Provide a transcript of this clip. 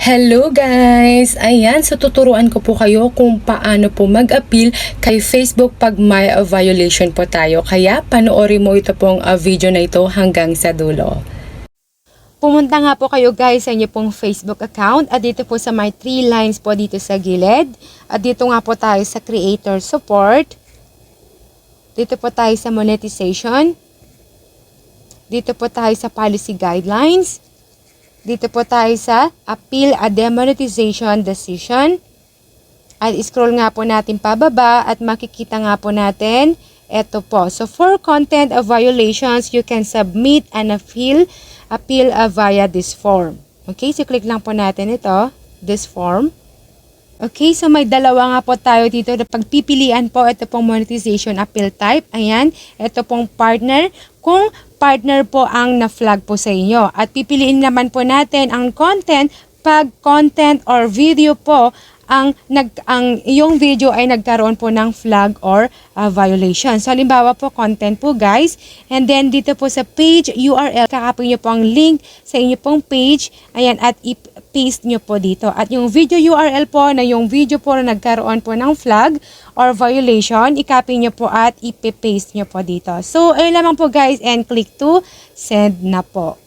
Hello guys! Ayan, so tuturuan ko po kayo kung paano po mag-appeal kay Facebook pag may violation po tayo. Kaya panoorin mo ito pong video na ito hanggang sa dulo. Pumunta nga po kayo guys sa inyo pong Facebook account at dito po sa may 3 lines po dito sa gilid. At dito nga po tayo sa Creator Support. Dito po tayo sa Monetization. Dito po tayo sa Policy Guidelines. Dito po tayo sa Appeal a Demonetization Decision. At scroll nga po natin pababa at makikita nga po natin ito po. So for content of violations, you can submit an appeal via this form. Okay, so click lang po natin ito, this form. Okay, so may dalawa nga po tayo dito na pagpipilian po. Ito pong monetization appeal type. Ayan, ito pong partner. Kung partner po ang na-flag po sa inyo. At pipiliin naman po natin ang content pag content or video po yung video ay nagkaroon po ng flag or violation. So, halimbawa po, content po guys. And then, dito po sa page URL, kakapin nyo po ang link sa inyo pong page. Ayan, at i-paste nyo po dito. At yung video URL po, na yung video po na nagkaroon po ng flag or violation, i-copy nyo po at i-paste nyo po dito. So, ayun lamang po guys, and click to send na po.